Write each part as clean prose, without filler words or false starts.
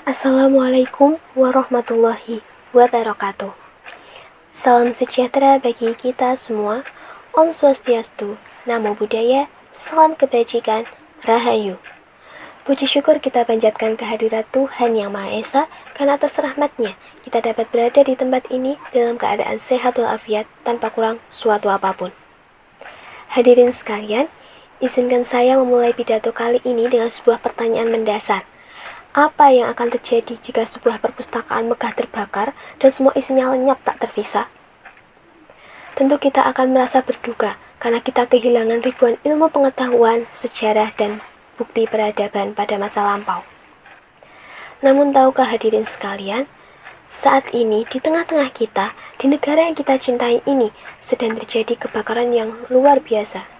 Assalamualaikum warahmatullahi wabarakatuh. Salam sejahtera bagi kita semua. Om Swastiastu, Namo Buddhaya, salam kebajikan, Rahayu. Puji syukur kita panjatkan kehadirat Tuhan Yang Maha Esa, karena atas rahmat-Nya kita dapat berada di tempat ini dalam keadaan sehat walafiat tanpa kurang suatu apapun. Hadirin sekalian, izinkan saya memulai pidato kali ini dengan sebuah pertanyaan mendasar. Apa yang akan terjadi jika sebuah perpustakaan megah terbakar dan semua isinya lenyap tak tersisa? Tentu kita akan merasa berduka karena kita kehilangan ribuan ilmu pengetahuan, sejarah, dan bukti peradaban pada masa lampau. Namun tahukah hadirin sekalian, saat ini di tengah-tengah kita, di negara yang kita cintai ini, sedang terjadi kebakaran yang luar biasa.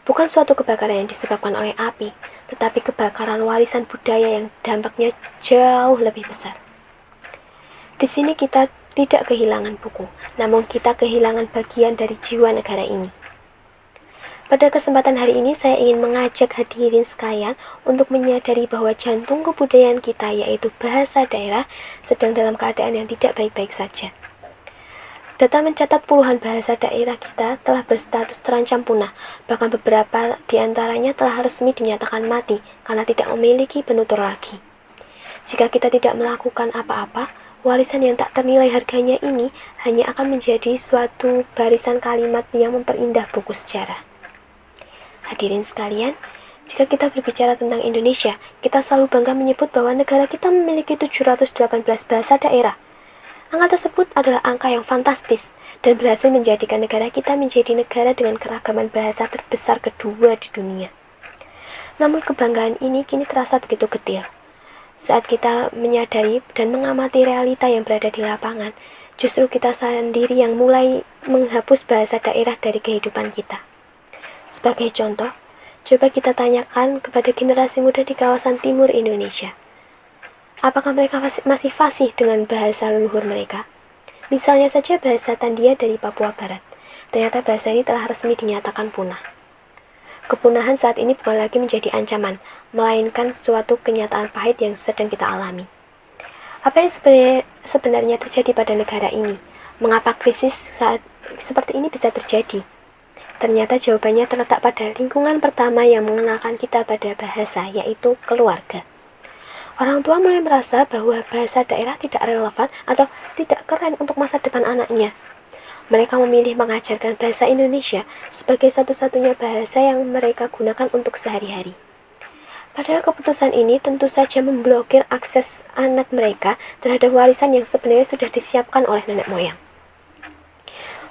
Bukan suatu kebakaran yang disebabkan oleh api, tetapi kebakaran warisan budaya yang dampaknya jauh lebih besar. Di sini kita tidak kehilangan buku, namun kita kehilangan bagian dari jiwa negara ini. Pada kesempatan hari ini saya ingin mengajak hadirin sekalian untuk menyadari bahwa jantung kebudayaan kita, yaitu bahasa daerah, sedang dalam keadaan yang tidak baik-baik saja. Data mencatat puluhan bahasa daerah kita telah berstatus terancam punah, bahkan beberapa di antaranya telah resmi dinyatakan mati karena tidak memiliki penutur lagi. Jika kita tidak melakukan apa-apa, warisan yang tak ternilai harganya ini hanya akan menjadi suatu barisan kalimat yang memperindah buku sejarah. Hadirin sekalian, jika kita berbicara tentang Indonesia, kita selalu bangga menyebut bahwa negara kita memiliki 718 bahasa daerah. Angka tersebut adalah angka yang fantastis dan berhasil menjadikan negara kita menjadi negara dengan keragaman bahasa terbesar kedua di dunia. Namun kebanggaan ini kini terasa begitu kecil. Saat kita menyadari dan mengamati realita yang berada di lapangan, justru kita sendiri yang mulai menghapus bahasa daerah dari kehidupan kita. Sebagai contoh, coba kita tanyakan kepada generasi muda di kawasan timur Indonesia. Apakah mereka masih fasih dengan bahasa leluhur mereka? Misalnya saja bahasa Tandia dari Papua Barat. Ternyata bahasa ini telah resmi dinyatakan punah. Kepunahan saat ini bukan lagi menjadi ancaman, melainkan suatu kenyataan pahit yang sedang kita alami. Apa yang sebenarnya terjadi pada negara ini? Mengapa krisis saat seperti ini bisa terjadi? Ternyata jawabannya terletak pada lingkungan pertama yang mengenalkan kita pada bahasa, yaitu keluarga. Orang tua mulai merasa bahwa bahasa daerah tidak relevan atau tidak keren untuk masa depan anaknya. Mereka memilih mengajarkan bahasa Indonesia sebagai satu-satunya bahasa yang mereka gunakan untuk sehari-hari. Padahal keputusan ini tentu saja memblokir akses anak mereka terhadap warisan yang sebenarnya sudah disiapkan oleh nenek moyang.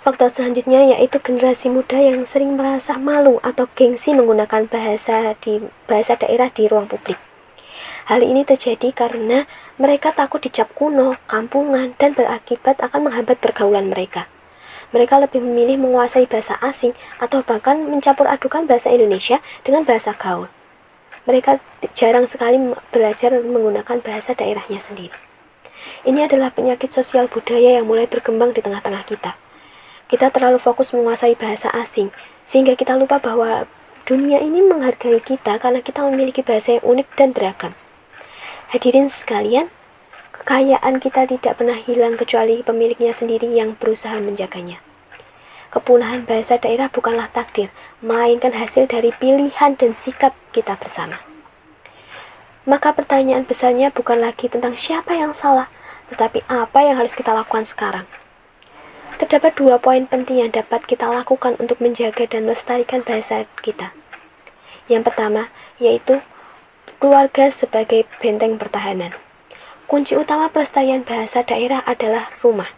Faktor selanjutnya yaitu generasi muda yang sering merasa malu atau gengsi menggunakan bahasa daerah di ruang publik. Hal ini terjadi karena mereka takut dicap kuno, kampungan, dan berakibat akan menghambat pergaulan mereka. Mereka lebih memilih menguasai bahasa asing atau bahkan mencampur adukan bahasa Indonesia dengan bahasa gaul. Mereka jarang sekali belajar menggunakan bahasa daerahnya sendiri. Ini adalah penyakit sosial budaya yang mulai berkembang di tengah-tengah kita. Kita terlalu fokus menguasai bahasa asing, sehingga kita lupa bahwa dunia ini menghargai kita karena kita memiliki bahasa yang unik dan beragam. Hadirin sekalian, kekayaan kita tidak pernah hilang kecuali pemiliknya sendiri yang berusaha menjaganya. Kepunahan bahasa daerah bukanlah takdir, melainkan hasil dari pilihan dan sikap kita bersama. Maka pertanyaan besarnya bukan lagi tentang siapa yang salah, tetapi apa yang harus kita lakukan sekarang. Terdapat 2 poin penting yang dapat kita lakukan untuk menjaga dan melestarikan bahasa kita. Yang pertama, yaitu keluarga sebagai benteng pertahanan. Kunci utama pelestarian bahasa daerah adalah rumah.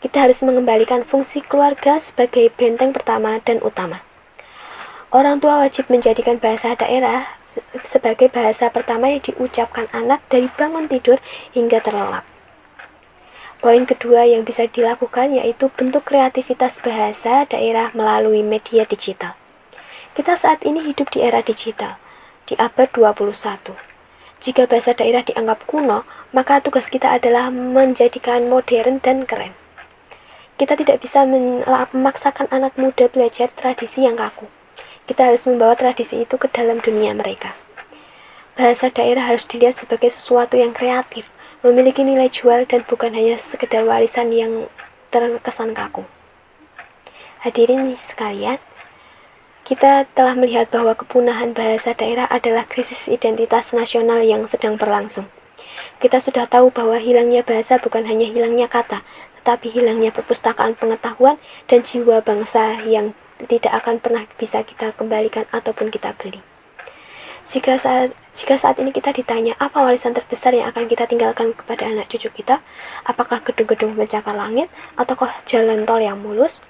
Kita harus mengembalikan fungsi keluarga sebagai benteng pertama dan utama. Orang tua wajib menjadikan bahasa daerah sebagai bahasa pertama yang diucapkan anak dari bangun tidur hingga terlelap. Poin kedua yang bisa dilakukan yaitu bentuk kreativitas bahasa daerah melalui media digital. Kita saat ini hidup di era digital, di abad 21. Jika bahasa daerah dianggap kuno, maka tugas kita adalah menjadikan modern dan keren. Kita tidak bisa memaksakan anak muda belajar tradisi yang kaku. Kita harus membawa tradisi itu ke dalam dunia mereka. Bahasa daerah harus dilihat sebagai sesuatu yang kreatif, memiliki nilai jual dan bukan hanya sekedar warisan yang terkesan kaku. Hadirin sekalian, kita telah melihat bahwa kepunahan bahasa daerah adalah krisis identitas nasional yang sedang berlangsung. Kita sudah tahu bahwa hilangnya bahasa bukan hanya hilangnya kata, tetapi hilangnya perpustakaan pengetahuan dan jiwa bangsa yang tidak akan pernah bisa kita kembalikan ataupun kita beli. Jika saat ini kita ditanya apa warisan terbesar yang akan kita tinggalkan kepada anak cucu kita, apakah gedung-gedung pencakar langit ataukah jalan tol yang mulus?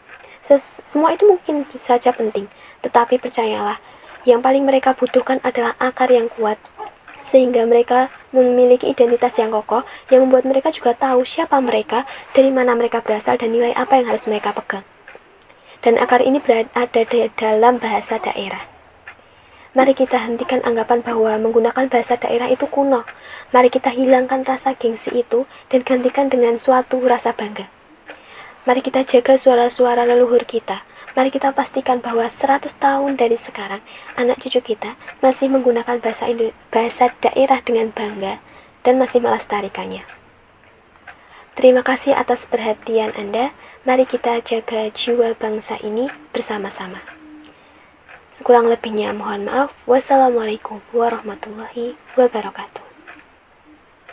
Semua itu mungkin saja penting, tetapi percayalah, yang paling mereka butuhkan adalah akar yang kuat, sehingga mereka memiliki identitas yang kokoh, yang membuat mereka juga tahu siapa mereka, dari mana mereka berasal, dan nilai apa yang harus mereka pegang. Dan akar ini berada di dalam bahasa daerah. Mari kita hentikan anggapan bahwa menggunakan bahasa daerah itu kuno. Mari kita hilangkan rasa gengsi itu dan gantikan dengan suatu rasa bangga. Mari kita jaga suara-suara leluhur kita. Mari kita pastikan bahwa 100 tahun dari sekarang, anak cucu kita masih menggunakan bahasa daerah dengan bangga dan masih melestarikannya. Terima kasih atas perhatian Anda. Mari kita jaga jiwa bangsa ini bersama-sama. Kurang lebihnya mohon maaf. Wassalamualaikum warahmatullahi wabarakatuh.